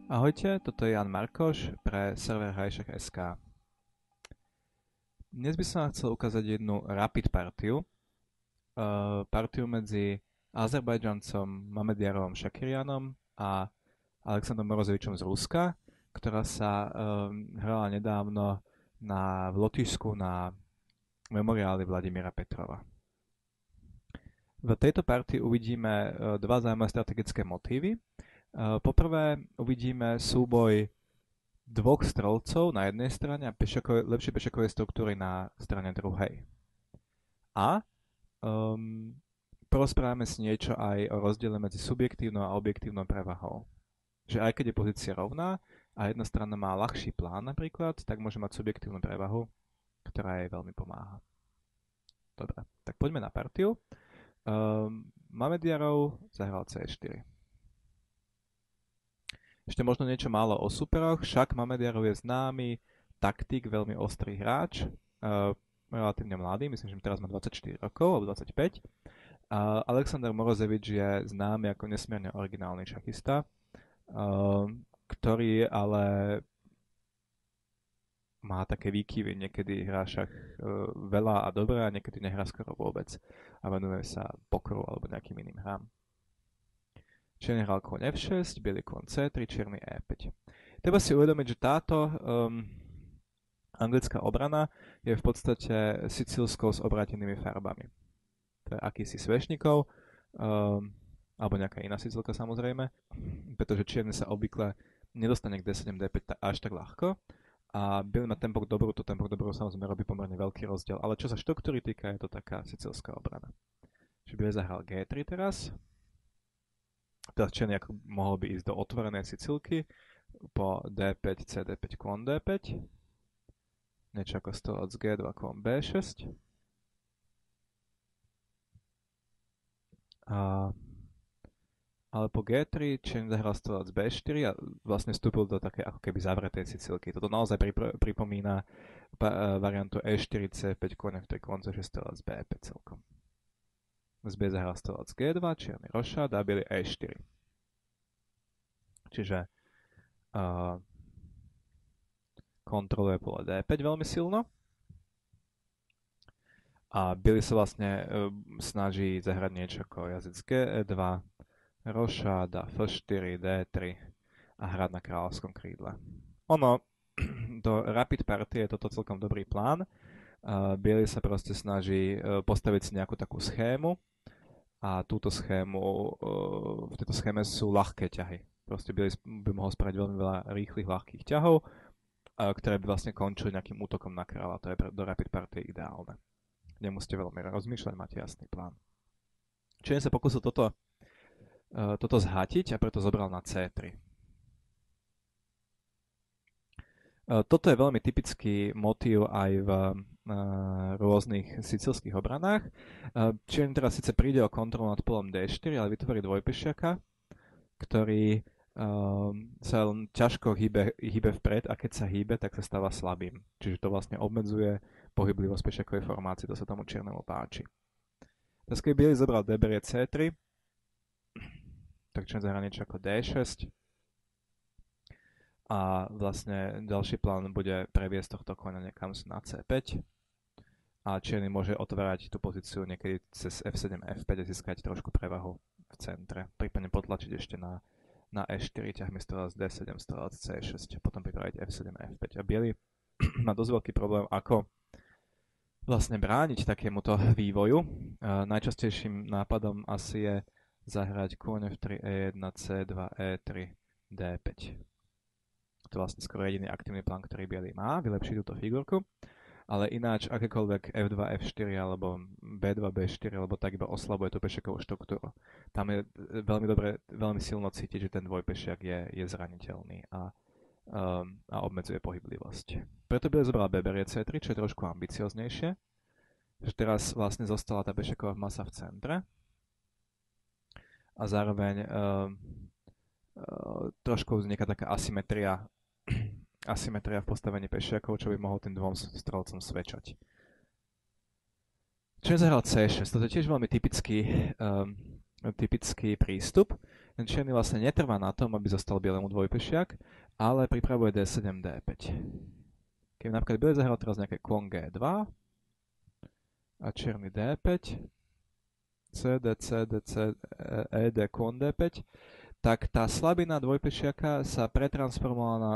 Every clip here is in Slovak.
Ahojte, toto je Jan Markoš pre server Hajšek.sk. Dnes by som vám chcel ukázať jednu rapid partiu. Partiu medzi Azerbajdžancom Mamediarovom Šakirianom a Alexandrom Morozevičom z Ruska, ktorá sa hrala nedávno v Lotyšsku na memoriáli Vladimíra Petrova. V tejto partii uvidíme dva zaujímavé strategické motívy. Poprvé uvidíme súboj dvoch strelcov na jednej strane a lepšie pešakovej štruktúry na strane druhej. A porozprávame si niečo aj o rozdiele medzi subjektívnou a objektívnou prevahou. Že aj keď je pozícia rovná a jedna strana má ľahší plán napríklad, tak môže mať subjektívnu prevahu, ktorá jej veľmi pomáha. Dobre, tak poďme na partiu. Mamediarov zahral C4. Ešte možno niečo málo o superoch, však Mamediarov je známy taktik, veľmi ostrý hráč, relatívne mladý, myslím, že teraz má 24 rokov alebo 25. Alexander Morozevič je známy ako nesmierne originálny šachista, ktorý ale má také výkyvy, niekedy hrá šach veľa a dobre a niekedy nehrá skoro vôbec a venuje sa pokeru alebo nejakým iným hrám. Čierny hral kôň F6, biely kôň C3, čierny E5. Treba si uvedomiť, že táto anglická obrana je v podstate sicílskou s obrátenými farbami. To je akýsi svešníkov, alebo nejaká iná sicílka samozrejme, pretože čierny sa obvykle nedostane k D7, D5 až tak ľahko. A biely má tempo k dobru, to tempo k dobru samozrejme robí pomerne veľký rozdiel, ale čo sa štruktúry týka, je to taká sicílska obrana. Čiže biely zahral G3 teraz. Teraz čierny ako mohol by ísť do otvorenej Sicílky po D5, CD5, kôň D5. Niečo ako stolec G2, kôň B6. Ale po G3 čierny zahral stolec B4 a vlastne vstúpil do také ako keby zavretej Sicílky. Toto naozaj pripomína variantu E4, C5, kôň F3, kôň C6, stolec B5 celkom. Zbier zahral stolec G2, čierny rošad a biely E4. Čiže kontroluje pole D5 veľmi silno. A biely sa vlastne snaží zahrať niečo ako jazyc G2, rošad a F4, D3 a hrať na kráľovskom krídle. Do rapid party je toto celkom dobrý plán. Biely sa proste snaží postaviť si nejakú takú schému a túto schému, v tejto schéme sú ľahké ťahy. Proste Biely by mohol spraviť veľmi veľa rýchlych, ľahkých ťahov, ktoré by vlastne končili nejakým útokom na kráľa. To je do rapid party ideálne. Nemusíte veľmi rozmýšľať, máte jasný plán. Čiže sa pokúsil toto zhatiť a preto zobral na C3. Toto je veľmi typický motív aj v rôznych sicílskych obranách. Čierny teraz síce príde o kontrolu nad polom D4, ale vytvorí dvojpešiaka, ktorý sa len ťažko hýbe vpred a keď sa hýbe, tak sa stáva slabým. Čiže to vlastne obmedzuje pohyblivosť pešiakovej formácie, to sa tomu čiernemu páči. Teraz keď biely zobral D berie C3, tak čierny zahrá niečo ako D6, a vlastne ďalší plán bude previesť tohto koňa niekam na C5 a čierny môže otvárať tú pozíciu niekedy cez F7, F5 a získať trošku prevahu v centre, prípadne potlačiť ešte na E4 ťahmi stolec D7, stolec C6 a potom pripraviť F7, F5 a biely má dosť veľký problém, ako vlastne brániť takémuto vývoju. Najčastejším nápadom asi je zahrať kôň F3, E1, C2, E3, D5. To je vlastne skoro jediný aktívny plán, ktorý biely má, vylepšiť túto figurku. Ale ináč akékoľvek F2, F4 alebo B2, B4 alebo tak iba oslabuje tú pešiakovú štruktúru. Tam je veľmi silno cítiť, že ten dvojpešiak je zraniteľný a obmedzuje pohyblivosť. Preto biely zobral B berie C3, čo je trošku ambicioznejšie. Že teraz vlastne zostala tá pešiaková masa v centre a zároveň trošku vzniká taká asymetria v postavení pešiakov, čo by mohol tým dvom strelcom svedčať. Čierny zahral C6, toto je tiež veľmi typický prístup, ten čierny vlastne netrvá na tom, aby zostal bielemu dvojpešiak, ale pripravuje D7, D5. Keby napríklad bielý zahral teraz nejaké kon G2 a čierny D5, C, D, C, D, C, E, D, kon D5, tak tá slabina dvojpešiaka sa pretransformovala na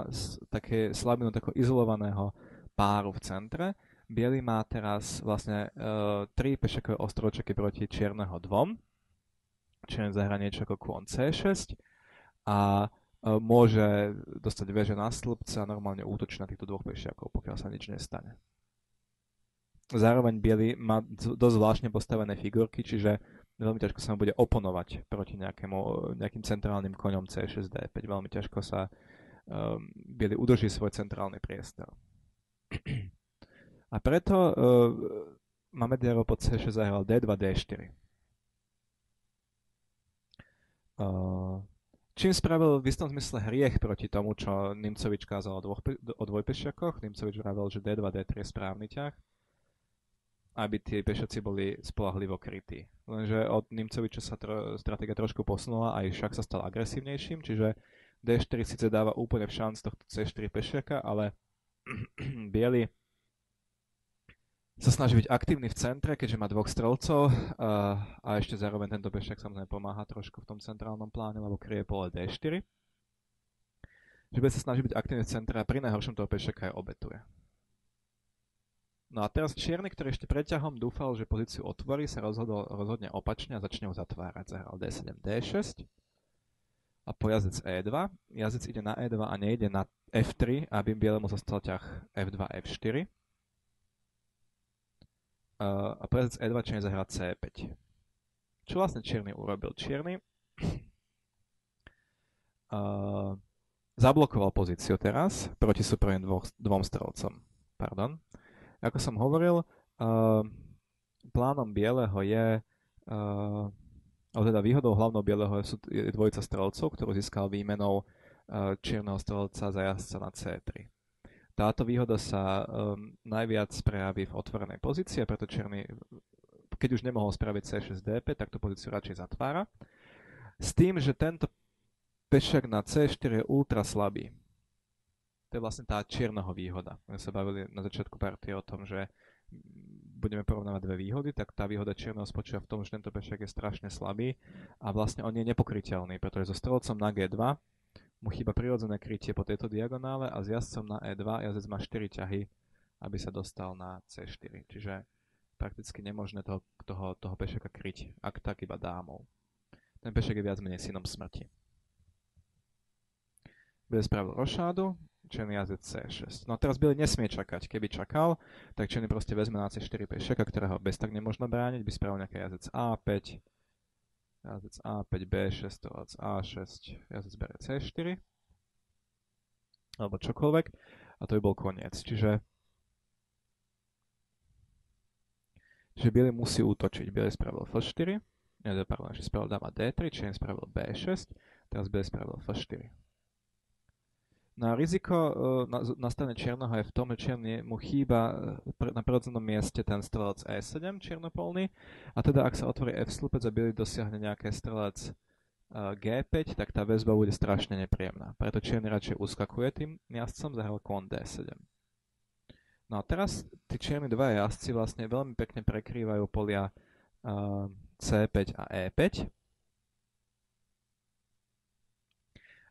také slabinu takého izolovaného páru v centre. Bielý má teraz vlastne 3 pešiakové ostrovčeky proti čierneho 2. Čierny zahrá niečo ako kon C6 a môže dostať veže na stĺpce a normálne útočiť na týchto dvoch pešiakov, pokiaľ sa nič nestane. Zároveň biely má dosť zvláštne postavené figurky, čiže veľmi ťažko sa mu bude oponovať proti nejakým centrálnym koňom C6, D5. Veľmi ťažko sa biely udrží svoj centrálny priestor. A preto Mamedyarov pod C6 zahral D2, D4. Čím spravil v istom zmysle hriech proti tomu, čo Nimcovič kázal o dvojpešiakoch. Nimcovič vravel, že D2, D3 je správny ťah, aby tie pešiaci boli spoľahlivo krytí. Lenže od Nimcoviča sa stratégia trošku posunula, aj šach sa stal agresívnejším, čiže D4 síce dáva úplne v šanc tohto C4 pešiaka, ale biely sa snaží byť aktívny v centre, keďže má dvoch strelcov a ešte zároveň tento pešiak samozrejme pomáha trošku v tom centrálnom pláne, lebo kryje pole D4. Že biely sa snaží byť aktívny v centre a pri najhoršom toho pešiaka aj obetuje. No a teraz čierny, ktorý ešte preťahom dúfal, že pozíciu otvorí, sa rozhodne opačne a začne ho zatvárať. Zahral D7, D6 a po jazdec E2. Jazdec ide na E2 a nejde na F3, aby bielemu zostal ťah F2, F4. A po jazdec E2 čierny zahrá C5. Čo vlastne čierny urobil? Čierny zablokoval pozíciu teraz proti súprovým dvom strelcom. Pardon. Ako som hovoril, plánom bieleho je, alebo teda výhodou hlavnou bieleho je dvojica strelcov, ktorú získal výmenou čierneho strelca za jazdca na C3. Táto výhoda sa najviac prejaví v otvorenej pozícii, preto čierny, keď už nemohol spraviť C6, D5, tak tú pozíciu radšej zatvára. S tým, že tento pešiak na C4 je ultra slabý. To je vlastne tá čierneho výhoda. My sa bavili na začiatku partie o tom, že budeme porovnávať dve výhody, tak tá výhoda čierneho spočíva v tom, že tento pešiak je strašne slabý a vlastne on je nepokryteľný, pretože so strelcom na G2 mu chýba prirodzené krytie po tejto diagonále a s jazdcom na E2 jazdec má 4 ťahy, aby sa dostal na C4. Čiže prakticky nemožné toho pešiaka kryť, ak tak iba dámou. Ten pešiak je viac menej synom smrti. Bielý spravil rošádu, čierny jazdec C6. No a teraz bielý nesmie čakať. Keby čakal, tak čierny proste vezme na C4 pešiaka, ktorého bez tak nemôžno brániť, by spravil nejaký jazdec A5, jazdec A5, B6, strelec A6, jazdec bere C4, alebo čokoľvek, a to by bol koniec. Čiže bielý musí útočiť. Bielý spravil F4, ešte spravil dáma D3, čierny spravil B6, teraz bielý spravil F4. No a riziko na strane čierneho je v tom, že čierny mu chýba na prirodzenom mieste ten strelec E7 čiernopolný a teda ak sa otvorí F slupec a bielý dosiahne nejaké strelec G5, tak tá väzba bude strašne nepríjemná. Preto čierny radšej uskakuje tým jazdcom, zahral kon D7. No a teraz tí čierni dva jazdci vlastne veľmi pekne prekrývajú polia C5 a E5.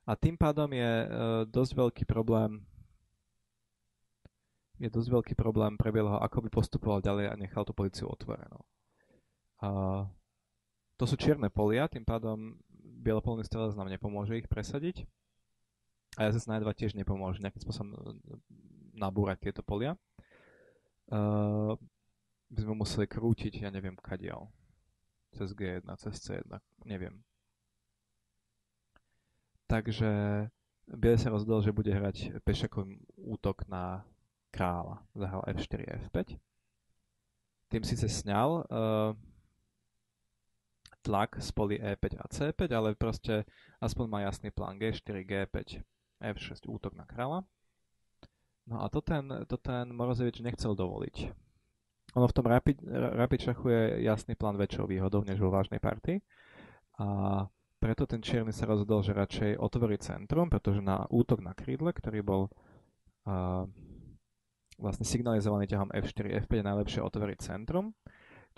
A tým pádom je dosť veľký problém pre bieleho, ako by postupoval ďalej a nechal tú pozíciu otvorenú. To sú čierne polia, tým pádom bielopolný strelec nám nepomôže ich presadiť. A jazdec na E2 tiež nepomôže nejakým spôsobom nabúrať tieto polia. By sme museli krútiť, ja neviem kadiaľ. Cez G1, cez C1, neviem. Takže bielý sa rozhodol, že bude hrať pešiakový útok na kráľa. Zahral F4, F5. Tým síce sňal tlak z polí E5 a C5, ale proste aspoň má jasný plán G4, G5, F6, útok na kráľa. No a to ten Morozevič nechcel dovoliť. Ono v tom rapid šachu je jasný plán väčšou výhodou, než vo vážnej partii. A preto takto ten čierny sa rozhodol, že radšej otvorí centrum, pretože na útok na krídle, ktorý bol vlastne signalizovaný ťahom F4, F5 je najlepšie otvoriť centrum.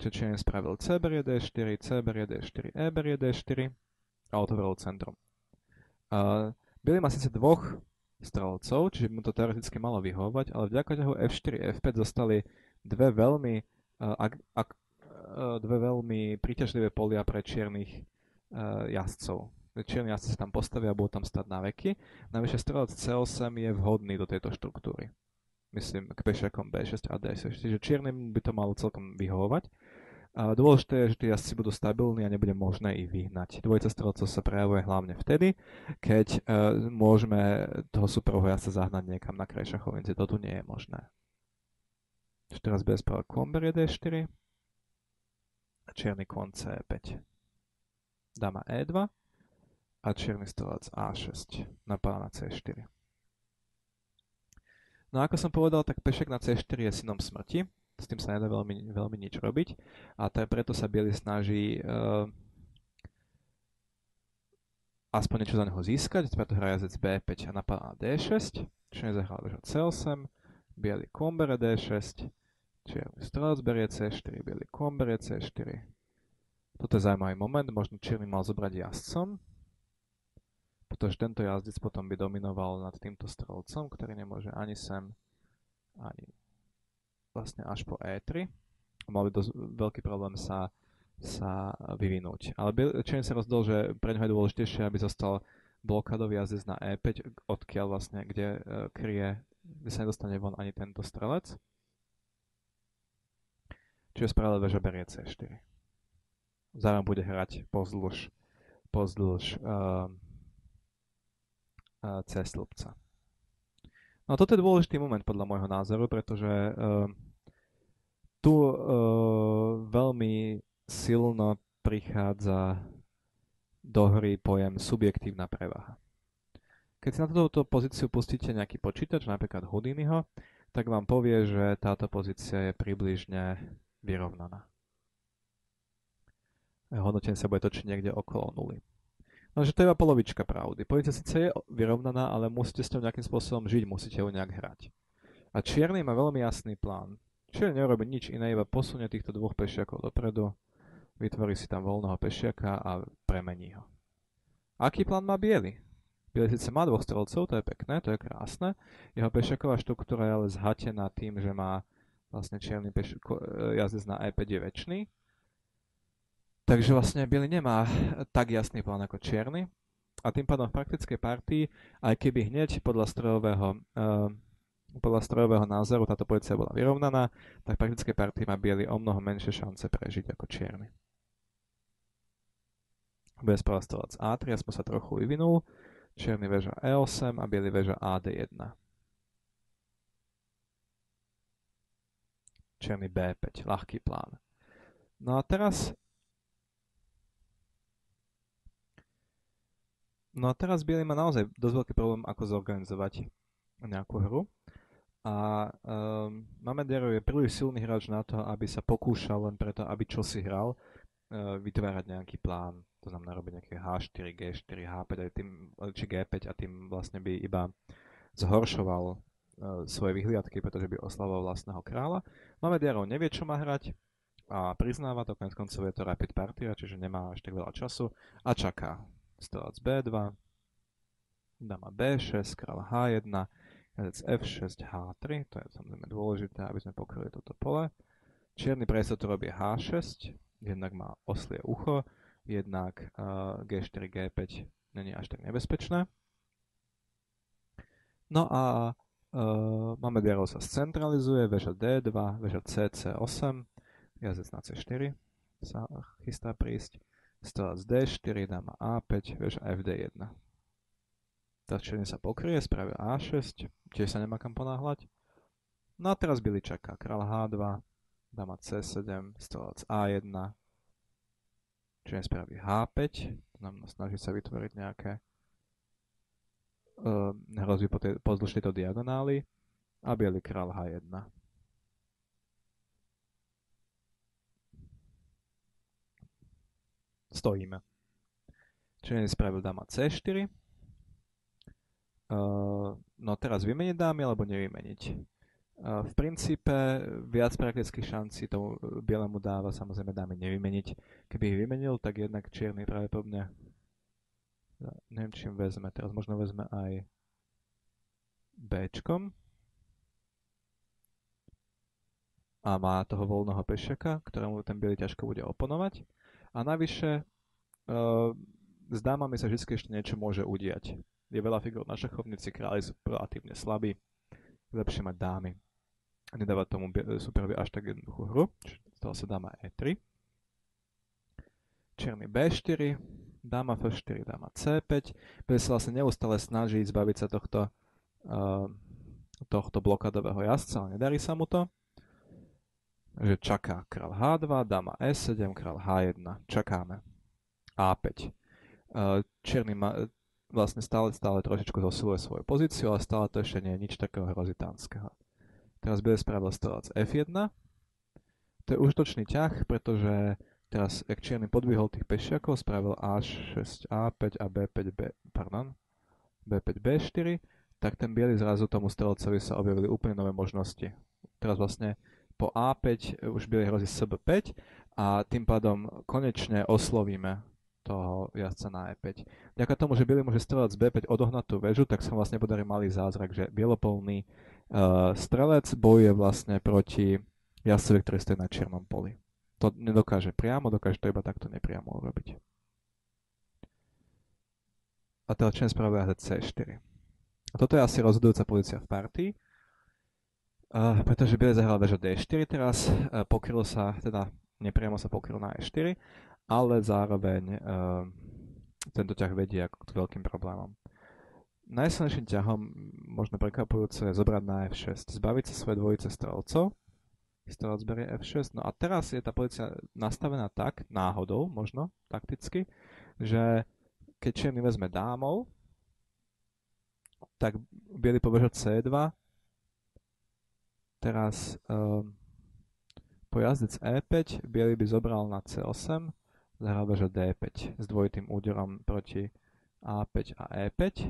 Čiže čierny spravil C berie D4, C berie D4, E berie D4 a otvoril centrum. Bielý má síce dvoch strelcov, čiže mu to teoreticky malo vyhovovať, ale vďaka ťahu F4, F5 zostali dve veľmi príťažlivé polia pre čiernych jazdcov. Čierni jazdci sa tam postavia a budú tam stať na veky. Navyše strelec C8 je vhodný do tejto štruktúry. Myslím k pešiakom B6 a D6. Čiže čiernym by to malo celkom vyhovovať. Dôležité je, že tí jazdci budú stabilní a nebude možné ich vyhnať. Dvojica strelcov sa prejavuje hlavne vtedy, keď môžeme toho superového jazdca zahnať niekam na kraj šachovnice. To tu nie je možné. Teraz bude správať kôň berie D4 a čierny kôň C5. Dáma E2 a čierny strelec A6 napáda na C4. No ako som povedal, tak pešek na C4 je synom smrti. S tým sa nedá veľmi nič robiť. A preto sa biely snaží aspoň niečo za neho získať. Preto hrá jazdec B5 a napáda na D6. Čierny zahral veža C8. Biely kôň berie D6. Čierny strelec berie C4. Biely kôň berie C4. Toto je zaujímavý moment. Možno čierny mal zobrať jazdcom, pretože tento jazdec potom by dominoval nad týmto strelcom, ktorý nemôže ani sem, ani vlastne až po E3. Mal by dosť veľký problém sa vyvinúť. Ale čierny sa rozhodol, že pre ňoho je dôležitejšie, aby zostal blokádový jazdec na E5, odkiaľ vlastne, kde sa nedostane von ani tento strelec. Čiže spravil veža berie C4. Zároveň bude hrať pozdĺž C-stĺpca. No a toto je dôležitý moment podľa môjho názoru, pretože tu veľmi silno prichádza do hry pojem subjektívna prevaha. Keď si na túto pozíciu pustíte nejaký počítač, napríklad Houdiniho, tak vám povie, že táto pozícia je približne vyrovnaná. Hodnotenie sa bude točiť niekde okolo nuly. No, že to je iba polovička pravdy. Pozícia síce je vyrovnaná, ale musíte s ňou nejakým spôsobom žiť, musíte ju nejak hrať. A čierny má veľmi jasný plán. Čierny nerobí nič iné, iba posunie týchto dvoch pešiakov dopredu, vytvorí si tam voľného pešiaka a premení ho. Aký plán má biely? Biely síce má dvoch strelcov, to je pekné, to je krásne. Jeho pešiaková štruktúra je ale zhatená tým, že má vlastne čierny jazdec na E5 je väčší. Takže vlastne biely nemá tak jasný plán ako čierny a tým pádom v praktickej partii, aj keby hneď podľa strojového názoru táto pozícia bola vyrovnaná, tak v praktickej partii má biely o mnoho menšie šance prežiť ako čierny. Bude správať strelec A3, aspoň sa trochu vyvinul, čierny väža E8 a biely väža AD1. Čierny B5, ľahký plán. No a teraz biely má naozaj dosť veľký problém, ako zorganizovať nejakú hru. A Mamedyarov je príliš silný hráč na to, aby sa pokúšal len preto, aby čo si hral, vytvárať nejaký plán. To znamená robiť nejaké H4, G4, H5 či G5 a tým vlastne by iba zhoršoval svoje vyhliadky, pretože by oslavoval vlastného kráľa. Mamedyarov nevie, čo má hrať a priznáva to, konec koncov je to rapid partia, čiže nemá až tak veľa času a čaká. Strelec B2, dáma B6, kráľ H1, jazdec F6, H3, to je samozrejme dôležité, aby sme pokryli toto pole. Čierny pre istotu robí H6, jednak má oslie ucho, jednak G4, G5 není až tak nebezpečné. No a Mamedyarov sa scentralizuje, väža D2, väža CC8, jazdec na C4 sa chystá prísť. Strelec D4, dáma A5, väža FD1. Teraz čierny sa pokrie, spravia A6, tiež sa nemá kam ponáhľať. No a teraz biely čaká, kráľ H2, dáma C7, strelec A1, čierny spraví H5, to znamená snaží sa vytvoriť nejaké hrozby pozdĺž tejto diagonály a biely kráľ H1. Stojíme. Černý spravil dáma C4. No teraz vymeniť dámy alebo nevymeniť. V princípe viac praktických šancí tomu bielemu dáva samozrejme dámy nevymeniť. Keby ich vymenil, tak jednak čierny pravdepodobne, neviem čím vezme, teraz možno vezme aj Bčkom a má toho voľného pešiaka, ktorému ten biely ťažko bude oponovať. A navyše s dámami sa vždy ešte niečo môže udiať. Je veľa figúr na šachovnici, králi sú relatívne slabí, lepšie mať dámy. Nedáva tomu superovi až tak jednoduchú hru, čiže stala sa dáma E3. Čierny B4, dáma F4, dáma C5. Bude sa vlastne neustále snažiť zbaviť sa tohto blokádového jazdca, ale nedarí sa mu to. Že čaká král H2, dáma E7, král H1. Čakáme. A5. Čierny vlastne stále trošičku zosiluje svoju pozíciu, ale stále to ešte nie je nič takého hrozitánskeho. Teraz bude spravil strelec F1. To je užitočný ťah, pretože teraz, ak čierny podvihol tých pešiakov, spravil A6, A5 a B5, B4, tak ten biely zrazu tomu strelcovi sa objavili úplne nové možnosti. Teraz vlastne po A5 už biely hrozí SB5 a tým pádom konečne oslovíme toho jazdca na E5. Vďaka tomu, že biely môže strelec B5 odohnať tú väžu, tak sa vlastne podarí malý zázrak, že bielopolný strelec bojuje vlastne proti jazdcovi, ktorý stojí na čiernom poli. To nedokáže priamo, dokáže to iba takto nepriamo urobiť. A teda čierny spravil jazdec C4. A toto je asi rozhodujúca pozícia v partii, pretože biely zahral väža D4 teraz, pokryl sa, teda nepriamo sa pokryl na E4, ale zároveň tento ťah vedie ako k veľkým problémom. Najsilnejším ťahom, možno prekvapujúce, je zobrať na F6, zbaviť sa svoje dvojice strelcov. Strelec berie F6, no a teraz je tá pozícia nastavená tak, náhodou, možno, takticky, že keď čierny vezme dámov, tak biely pobeža C2, teraz po jazdec E5, biely by zobral na C8, zahral väža D5 s dvojitým úderom proti A5 a E5.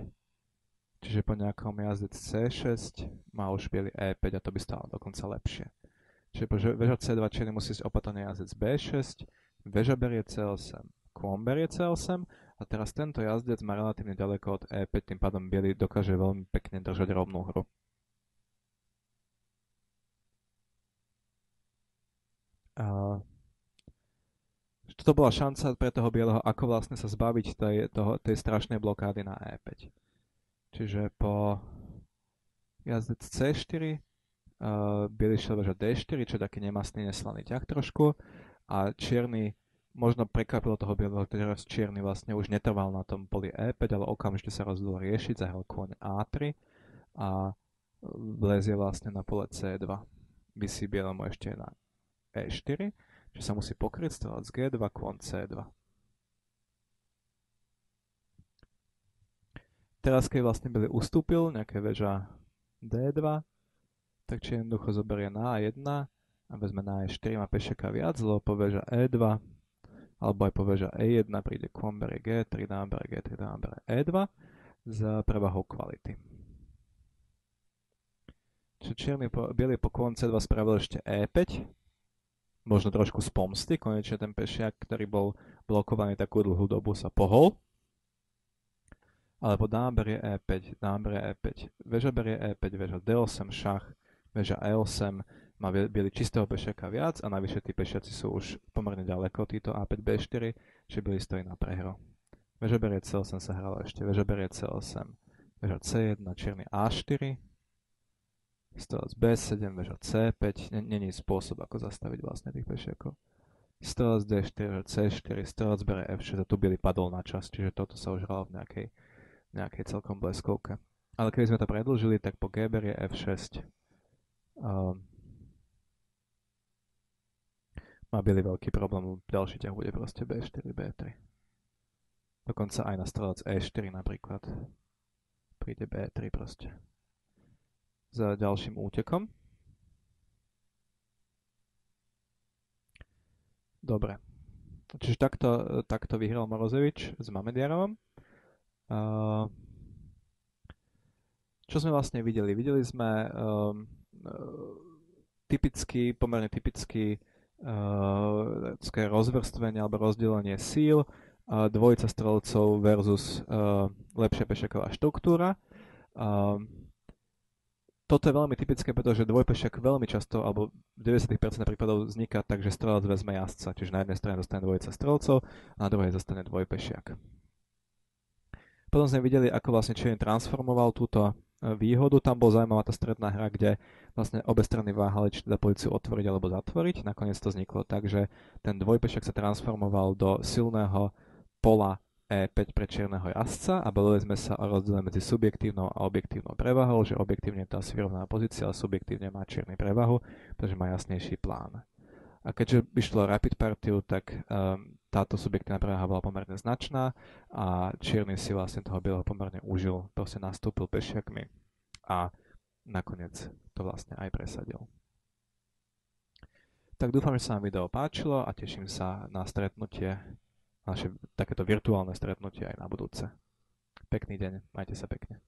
Čiže po nejakom jazdec C6 má už biely E5 a to by stalo dokonca lepšie. Čiže po väža C2 čierny musí ísť opatrne jazdec B6, väža berie C8, kôň berie C8 a teraz tento jazdec má relatívne ďaleko od E5, tým pádom biely dokáže veľmi pekne držať rovnú hru. Toto bola šanca pre toho bieleho, ako vlastne sa zbaviť tej strašnej blokády na E5. Čiže po jazdec C4 biely šiel väža D4, čo je taký nemastný, neslaný ťah trošku a čierny možno prekvapilo toho bieleho, teraz čierny vlastne už netrval na tom poli E5, ale okamžite sa rozhodol riešiť, zahral kôň A3 a vlezie vlastne na pole C2. Vysí bielemu ešte na E4, čiže sa musí pokryť, strelec G2, kôň C2. Teraz, keď vlastne biely ustúpil, nejaké väža D2, tak či jednoducho zoberie na A1 a vezme na E4, má pešiaka viac, lebo po väža E2, alebo aj po väža E1 príde kôň berie G3, dáma berie G3, dáma berie E2 s prevahou kvality. Čiže biely po kôň C2 spravil ešte E5, možno trošku z pomsty, konečne ten pešiak, ktorý bol blokovaný takú dlhú dobu, sa pohol. Ale po dáma berie E5, väža berie E5, väža D8, šach, väža E8, má biely čistého pešiaka viac a navyše tí pešiaci sú už pomerne ďaleko, títo A5, B4, čiže biely stojí na prehru. Väža berie C8 sa hralo ešte, väža berie C8, väža C1, čierny A4, strelec B7, väža C5, není spôsob, ako zastaviť vlastne tých pešiakov. Strelec D4, C4, strelec berie F6 a tu biely padol na čas, čiže toto sa už hralo v nejakej celkom bleskovke. Ale keby sme to predĺžili, tak po G berie F6 má biely veľký problém, ďalší ťah bude proste B4, B3. Dokonca aj na strelec E4 napríklad príde B3 proste. Za ďalším útekom. Dobre. Čiže takto vyhral Morozevič s Mamediarovom. Uh, čo sme vlastne videli? Videli sme pomerne typický rozvrstvenie alebo rozdelenie síl, dvojica strelcov versus lepšia pešaková štruktúra. Toto je veľmi typické, pretože dvojpešiak veľmi často, alebo v 90% prípadov vzniká tak, že strelec vezme jazdca, čiže na jednej strane zostane dvojica strelcov a na druhej zostane dvojpešiak. Potom sme videli, ako vlastne Čierny transformoval túto výhodu. Tam bola zaujímavá tá stredná hra, kde vlastne obe strany váhali, či teda pozíciu otvoriť alebo zatvoriť. Nakoniec to vzniklo tak, že ten dvojpešiak sa transformoval do silného pola E5 pre čierneho jazdca a bavili sme sa o rozdiele medzi subjektívnou a objektívnou prevahou, že objektívne je to asi vyrovnaná pozícia, ale subjektívne má čierny prevahu, pretože má jasnejší plán. A keďže išlo rapid partiu, tak táto subjektívna prevaha bola pomerne značná a čierny si vlastne toho bieleho pomerne užil, proste nastúpil pešiakmi a nakoniec to vlastne aj presadil. Tak dúfam, že sa vám video páčilo a teším sa na stretnutie, naše takéto virtuálne stretnutie aj na budúce. Pekný deň, majte sa pekne.